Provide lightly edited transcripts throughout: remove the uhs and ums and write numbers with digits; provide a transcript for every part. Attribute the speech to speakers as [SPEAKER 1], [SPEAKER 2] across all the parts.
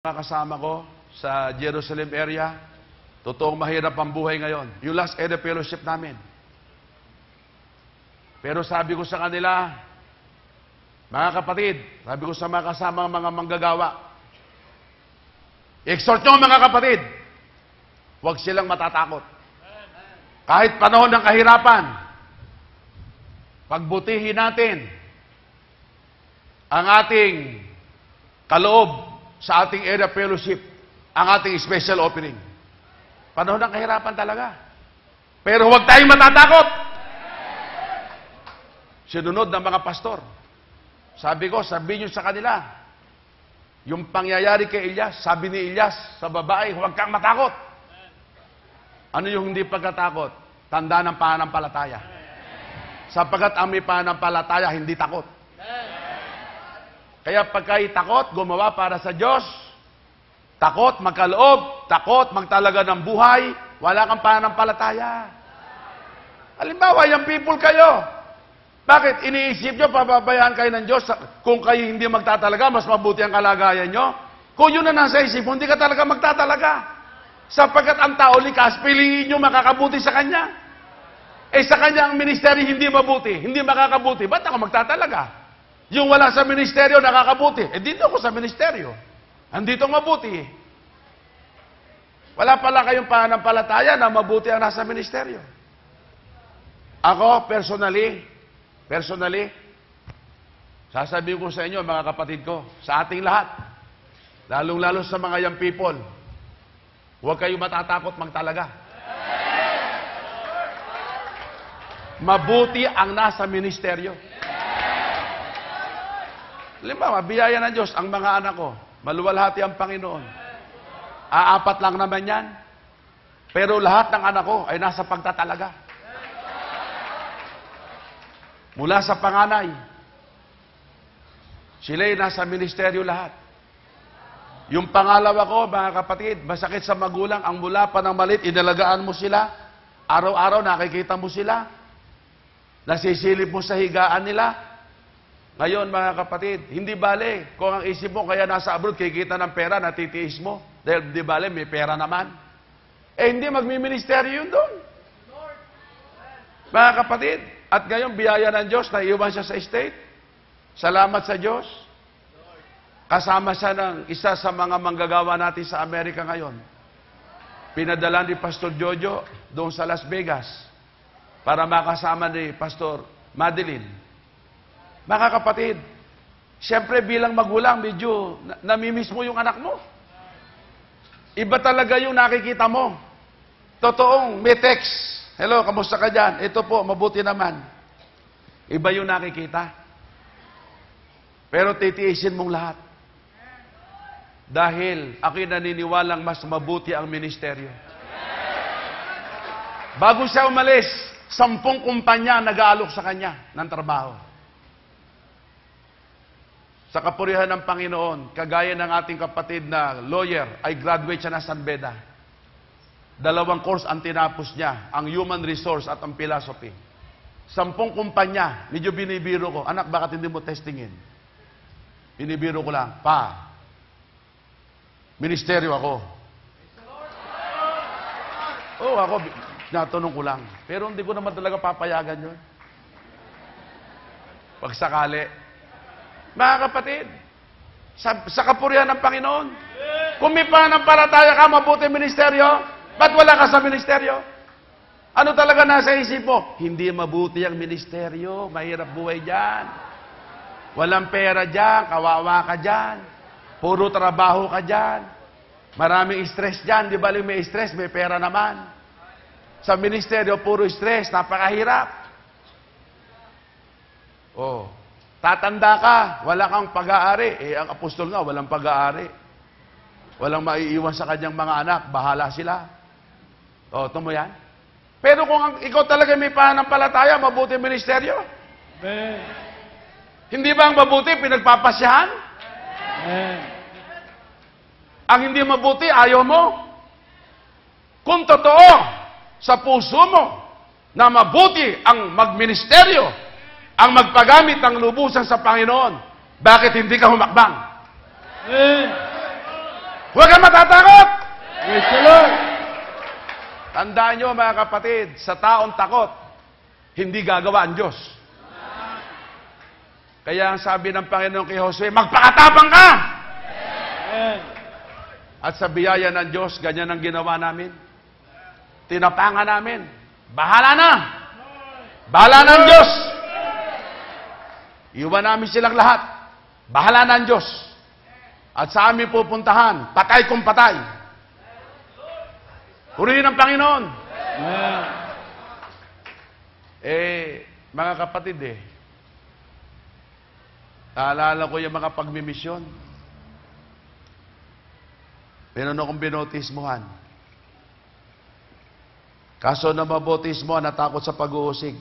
[SPEAKER 1] Mga kasama ko sa Jerusalem area, totoong mahirap ang buhay ngayon. Yung last Eda Fellowship namin. Pero sabi ko sa kanila, mga kapatid, sabi ko sa mga kasama mga manggagawa, exhort nyo mga kapatid, huwag silang matatakot. Kahit panahon ng kahirapan, pagbutihin natin ang ating kaloob sa ating area fellowship, ang ating special offering. Panahon ng kahirapan talaga. Pero huwag tayong matatakot. Sinunod ng mga pastor. Sabi ko, sabihin nyo sa kanila, yung pangyayari kay Elias, sabi ni Elias sa babae, huwag kang matakot. Ano yung hindi pagkatakot? Tanda ng pananampalataya. Sapagkat ang may pananampalataya, hindi takot. Kaya pagka'y takot, gumawa para sa Diyos, takot magkaloob, takot magtalaga ng buhay, wala kang pananampalataya. Halimbawa, yung people kayo, bakit iniisip nyo, pababayaan kayo ng Diyos, kung kayo hindi magtatalaga, mas mabuti ang kalagayan nyo? Kung yun na nasa isip mo, hindi ka talaga magtatalaga. Sapagkat ang tao likas, piliin nyo makakabuti sa Kanya. Eh sa Kanya ang ministeryo hindi mabuti, hindi makakabuti, ba't ako magtatalaga? Yung wala sa ministeryo, nakakabuti. Eh, dito ako sa ministeryo. Andito mabuti. Wala pala kayong pananampalataya na mabuti ang nasa ministeryo. Ako, personally, sasabihin ko sa inyo, mga kapatid ko, sa ating lahat, lalong-lalo sa mga young people, huwag kayong matatakot magtalaga. Mabuti ang nasa ministeryo. Halimbawa, biyaya ng Diyos, ang mga anak ko, maluwalhati ang Panginoon. Aapat lang naman yan. Pero lahat ng anak ko ay nasa pagtatalaga. Mula sa panganay, sila'y nasa ministeryo lahat. Yung pangalawa ko, mga kapatid, masakit sa magulang, ang mula pa ng maliit, inalagaan mo sila, araw-araw nakikita mo sila, nasisilip mo sa higaan nila. Ngayon, mga kapatid, hindi bale. Kung ang isip mo kaya nasa abroad, kikita ng pera, natitiis mo. Dahil di bale, may pera naman. Eh, hindi magmiministeryo yun doon. Mga kapatid, at ngayon, biyaya ng Diyos, naiwan siya sa estate. Salamat sa Diyos. Kasama siya ng isa sa mga manggagawa natin sa Amerika ngayon. Pinadala ni Pastor Jojo doon sa Las Vegas para makasama ni Pastor Madeline. Mga kapatid, siyempre bilang magulang, medyo namimiss mo yung anak mo. Iba talaga yung nakikita mo. Totoong, may text. Hello, kamusta ka dyan? Ito po, mabuti naman. Iba yung nakikita. Pero titiisin mong lahat. Dahil ako'y naniniwalang mas mabuti ang ministeryo. Bago siya umalis, 10 kumpanya nag-aalok sa kanya ng trabaho. Sa kapurihan ng Panginoon, kagaya ng ating kapatid na lawyer, ay graduate siya na San Beda. 2 course ang tinapos niya, ang human resource at ang philosophy. 10 kumpanya, medyo binibiro ko, anak, bakit hindi mo testingin? Binibiro ko lang, ministeryo ako. Oo, ako, natanong ko lang. Pero hindi ko naman talaga papayagan yun. Pag sakali, mga kapatid, sa kapurihan ng Panginoon, kung may pananampalataya ka, mabuti ministeryo, ba't wala ka sa ministeryo? Ano talaga nasa isip mo? Hindi mabuti ang ministeryo, mahirap buhay dyan. Walang pera dyan, kawawa ka dyan. Puro trabaho ka dyan. Maraming stress dyan, di ba may stress, may pera naman. Sa ministeryo, puro stress, napakahirap. Oh. Tatanda ka, wala kang pag-aari. Eh, ang apostol nga, walang pag-aari. Walang maiiwan sa kanyang mga anak, bahala sila. O, ito mo yan. Pero kung ikaw talaga may pananampalataya, mabuti ang ministeryo.
[SPEAKER 2] Amen.
[SPEAKER 1] Hindi ba ang mabuti, pinagpapasyahan?
[SPEAKER 2] Amen.
[SPEAKER 1] Ang hindi mabuti, ayaw mo? Kung totoo, sa puso mo, na mabuti ang magministeryo, ang magpagamit ng lubusan sa Panginoon, bakit hindi ka humakbang?
[SPEAKER 2] Amen.
[SPEAKER 1] Huwag kang matatakot!
[SPEAKER 2] Praise the Lord.
[SPEAKER 1] Tandaan nyo mga kapatid, sa taong takot, hindi gagawa ang Diyos. Kaya ang sabi ng Panginoon kay Josue, magpakatapang ka!
[SPEAKER 2] Amen.
[SPEAKER 1] At sa biyaya ng Diyos, ganyan ang ginawa namin. Tinapangan namin. Bahala na! Bahala na ang Diyos! Iwan namin silang lahat. Bahala na ang Diyos. At sa amin pupuntahan, patay kung patay. Purihin ang Panginoon.
[SPEAKER 2] Amen.
[SPEAKER 1] Mga kapatid naalala ko yung mga pagmimisyon. Meron akong binotismuhan. Kaso na mabotismuhan, natakot sa pag-uusig.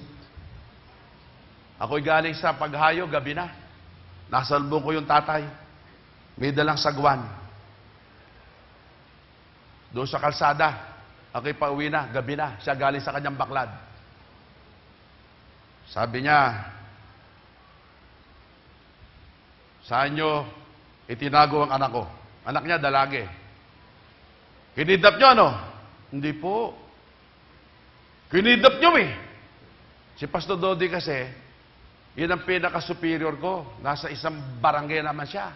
[SPEAKER 1] Ako'y galing sa paghayo, gabi na. Nasalubong ko yung tatay. May dalang sagwan. Doon sa kalsada. Ako'y pauwi na, gabi na. Siya galing sa kanyang baklad. Sabi niya, saan nyo itinago ang anak ko? Anak niya, dalagi. Kinidnap nyo, ano? Hindi po. Kinidnap nyo, Si Pastor Dodi kasi, yun ang pinaka-superior ko. Nasa isang barangay naman siya.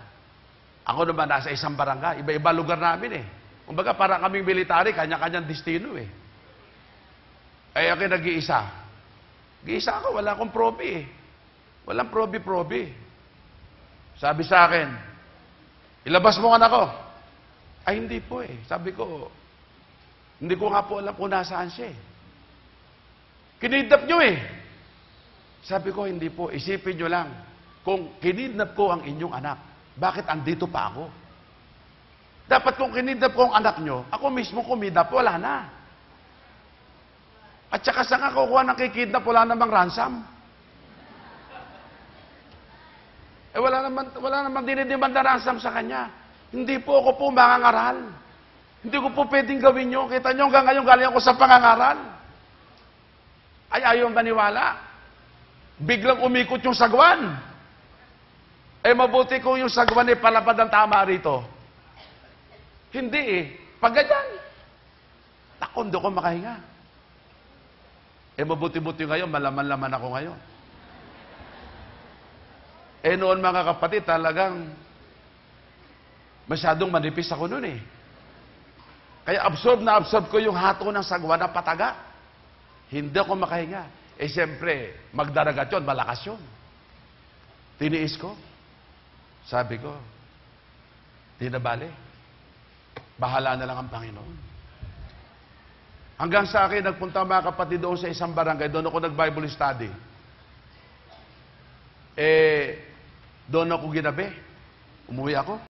[SPEAKER 1] Ako naman, nasa isang barangay. Iba-iba lugar namin, Kumbaga, parang kaming military, kanya-kanyang destino, Ay, ako nag-iisa. Nag-iisa ako, wala akong probi, Walang probi-probi. Sabi sa akin, ilabas mo ang anak ko. Ay, hindi po, Sabi ko, hindi ko nga po alam kung nasaan siya, Kinidnap nyo, Sabi ko, hindi po. Isipin nyo lang, kung kinidnap ko ang inyong anak, bakit andito pa ako? Dapat kung kinidnap ko ang anak nyo, ako mismo kumidnap, wala na. At saka saan ka kukuha ng kikidnap, wala namang ransom. Wala namang dinidemand na ransom sa kanya. Hindi po ako po mangangaral. Hindi ko po pwedeng gawin nyo. Kita nyo hanggang ngayon galing ako sa pangangaral. Ay, ayaw maniwala. Biglang umikot yung sagwan. Mabuti kung yung sagwan palapad ang tama rito. Hindi Pag ganyan, naku, hindi ko makahinga. Mabuti-buti ngayon, malaman-laman ako ngayon. Noon mga kapatid, talagang masyadong manipis ako noon Kaya absorb ko yung hato ng sagwan na pataga. Hindi ako makahinga. Siyempre, magdaragat yun, malakas yun. Tiniis ko. Sabi ko, di na bale. Bahala na lang ang Panginoon. Hanggang sa akin, nagpunta mga kapatid doon sa isang barangay, doon ako nag-Bible study. Doon ako ginabi. Umuwi ako.